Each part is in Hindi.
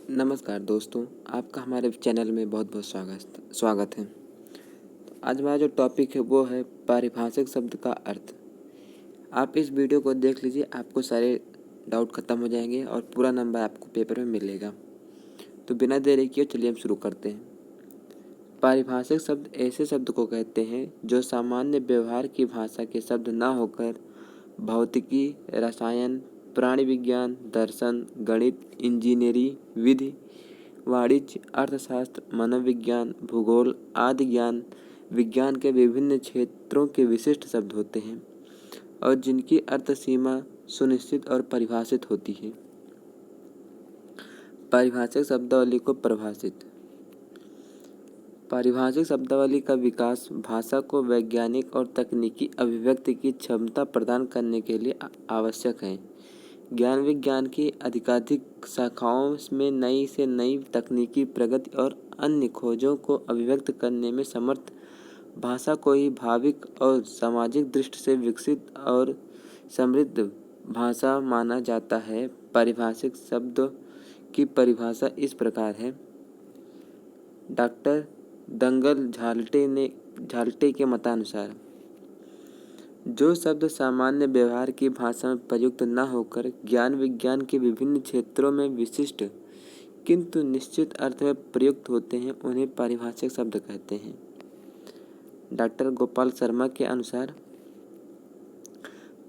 नमस्कार दोस्तों, आपका हमारे चैनल में बहुत बहुत स्वागत है। तो आज हमारा जो टॉपिक है वो है पारिभाषिक शब्द का अर्थ। आप इस वीडियो को देख लीजिए, आपको सारे डाउट खत्म हो जाएंगे और पूरा नंबर आपको पेपर में मिलेगा। तो बिना देरी किए चलिए हम शुरू करते हैं। पारिभाषिक शब्द ऐसे शब्द को कहते हैं जो सामान्य व्यवहार की भाषा के शब्द न होकर भौतिकी, रसायन, प्राणी विज्ञान, दर्शन, गणित, इंजीनियरिंग, विधि, वाणिज्य, अर्थशास्त्र, मनोविज्ञान, भूगोल आदि ज्ञान विज्ञान के विभिन्न क्षेत्रों के विशिष्ट शब्द होते हैं और जिनकी अर्थ सीमा सुनिश्चित और परिभाषित होती है। पारिभाषिक शब्दावली को परिभाषित। पारिभाषिक शब्दावली का विकास भाषा को वैज्ञानिक और तकनीकी अभिव्यक्ति की क्षमता प्रदान करने के लिए आवश्यक है। ज्ञान विज्ञान की अधिकाधिक शाखाओं में नई से नई तकनीकी प्रगति और अन्य खोजों को अभिव्यक्त करने में समर्थ भाषा को ही भाविक और सामाजिक दृष्टि से विकसित और समृद्ध भाषा माना जाता है। पारिभाषिक शब्द की परिभाषा इस प्रकार है। डॉक्टर दंगल झाल्टे के मतानुसार जो शब्द सामान्य व्यवहार की भाषा में प्रयुक्त न होकर ज्ञान विज्ञान के विभिन्न क्षेत्रों में विशिष्ट किंतु निश्चित अर्थ में प्रयुक्त होते हैं उन्हें पारिभाषिक शब्द कहते हैं। डॉक्टर गोपाल शर्मा के अनुसार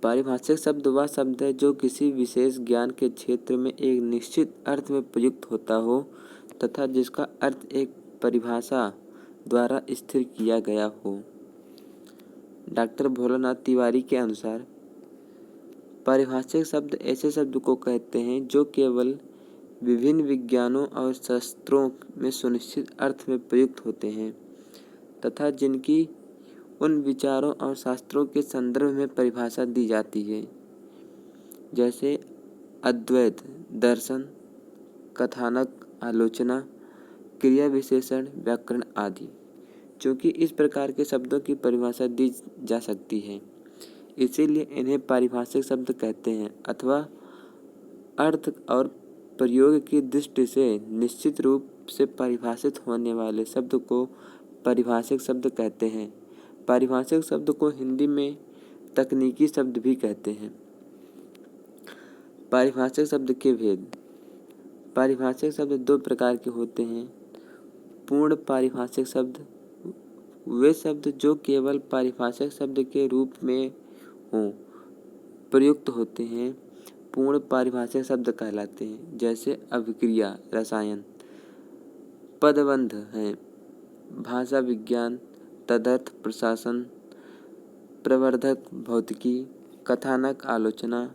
पारिभाषिक शब्द वह शब्द है जो किसी विशेष ज्ञान के क्षेत्र में एक निश्चित अर्थ में प्रयुक्त होता हो तथा जिसका अर्थ एक परिभाषा द्वारा स्थिर किया गया हो। डॉक्टर भोलानाथ तिवारी के अनुसार पारिभाषिक शब्द ऐसे शब्द को कहते हैं जो केवल विभिन्न विज्ञानों और शास्त्रों में सुनिश्चित अर्थ में प्रयुक्त होते हैं तथा जिनकी उन विचारों और शास्त्रों के संदर्भ में परिभाषा दी जाती है, जैसे अद्वैत दर्शन, कथानक, आलोचना, क्रिया विशेषण, व्याकरण आदि। चूँकि इस प्रकार के शब्दों की परिभाषा दी जा सकती है, इसीलिए इन्हें पारिभाषिक शब्द कहते हैं अथवा अर्थ और प्रयोग की दृष्टि से निश्चित रूप से परिभाषित होने वाले शब्द को पारिभाषिक शब्द कहते हैं। पारिभाषिक शब्द को हिंदी में तकनीकी शब्द भी कहते हैं। पारिभाषिक शब्द के भेद। पारिभाषिक शब्द दो प्रकार के होते हैं। पूर्ण पारिभाषिक शब्द वे शब्द जो केवल पारिभाषिक शब्द के रूप में हों प्रयुक्त होते हैं पूर्ण पारिभाषिक शब्द कहलाते हैं, जैसे अभिक्रिया रसायन, पदबंध हैं भाषा विज्ञान, तदर्थ प्रशासन, प्रवर्धक भौतिकी, कथानक आलोचना,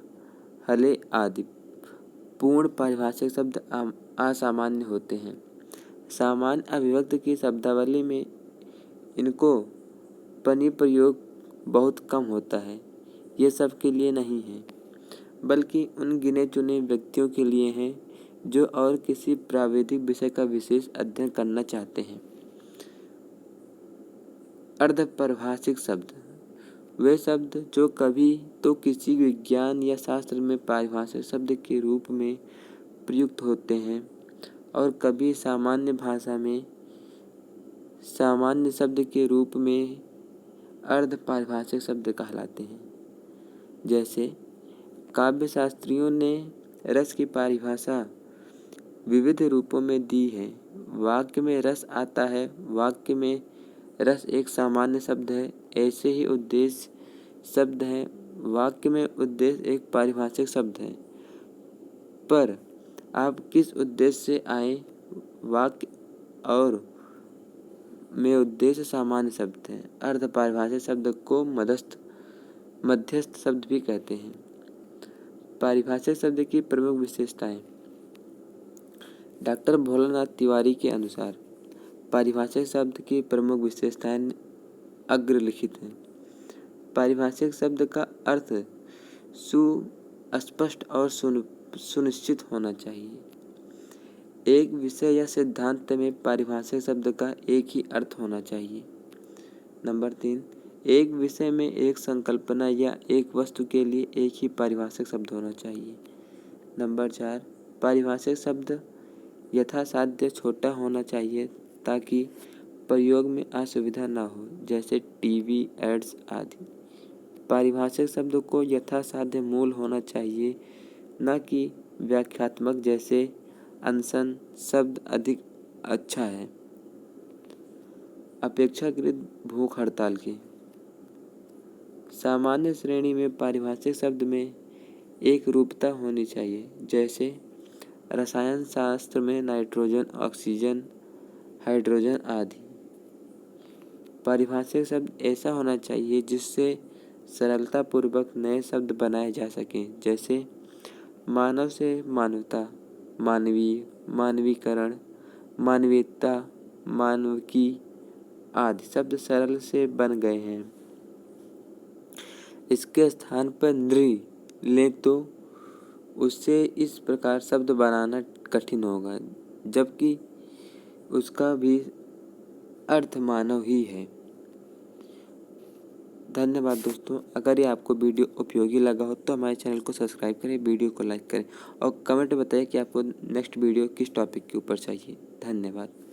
हले आदि। पूर्ण पारिभाषिक शब्द असामान्य होते हैं। सामान्य अभिव्यक्ति की शब्दावली में इनको प्रयोग बहुत कम होता है। ये सबके लिए नहीं है, बल्कि उन गिने चुने व्यक्तियों के लिए हैं जो और किसी प्राविधिक विषय का विशेष अध्ययन करना चाहते हैं। अर्धपरिभाषिक शब्द वे शब्द जो कभी तो किसी विज्ञान या शास्त्र में पारिभाषिक शब्द के रूप में प्रयुक्त होते हैं और कभी सामान्य भाषा में सामान्य शब्द के रूप में अर्धपारिभाषिक शब्द कहलाते हैं। जैसे काव्य शास्त्रियों ने रस की परिभाषा विविध रूपों में दी है। वाक्य में रस आता है, वाक्य में रस एक सामान्य शब्द है। ऐसे ही उद्देश्य शब्द है, वाक्य में उद्देश्य एक पारिभाषिक शब्द है। पर आप किस उद्देश्य से आए, वाक्य और में उद्देश्य सामान्य शब्द है। अर्धपारिभाषिक शब्द को मध्यस्थ शब्द भी कहते हैं। पारिभाषिक शब्द की प्रमुख विशेषताएं। डॉक्टर भोलानाथ तिवारी के अनुसार पारिभाषिक शब्द की प्रमुख विशेषताएं अग्रलिखित हैं। पारिभाषिक शब्द का अर्थ सुस्पष्ट और सुनिश्चित होना चाहिए। एक विषय या सिद्धांत में पारिभाषिक शब्द का एक ही अर्थ होना चाहिए। नंबर 3, एक विषय में एक संकल्पना या एक वस्तु के लिए एक ही पारिभाषिक शब्द होना चाहिए। नंबर 4, पारिभाषिक शब्द यथासाध्य छोटा होना चाहिए ताकि प्रयोग में असुविधा न हो, जैसे टीवी, एड्स आदि। पारिभाषिक शब्द को यथासाध्य मूल होना चाहिए, न कि व्याख्यात्मक, जैसे अनशन शब्द अधिक अच्छा है। अपेक्षाकृत भूख हड़ताल की सामान्य श्रेणी में पारिभाषिक शब्द में एक रूपता होनी चाहिए, जैसे रसायन शास्त्र में नाइट्रोजन, ऑक्सीजन, हाइड्रोजन आदि। पारिभाषिक शब्द ऐसा होना चाहिए जिससे सरलतापूर्वक नए शब्द बनाए जा सकें, जैसे मानव से मानवता, मानवीय, मानवीकरण, मानवीयता, मानविकी आदि शब्द सरल से बन गए हैं। इसके स्थान पर नृ लें तो उससे इस प्रकार शब्द बनाना कठिन होगा, जबकि उसका भी अर्थ मानव ही है। धन्यवाद दोस्तों। अगर ये आपको वीडियो उपयोगी लगा हो तो हमारे चैनल को सब्सक्राइब करें, वीडियो को लाइक करें और कमेंट बताइए कि आपको नेक्स्ट वीडियो किस टॉपिक के ऊपर चाहिए। धन्यवाद।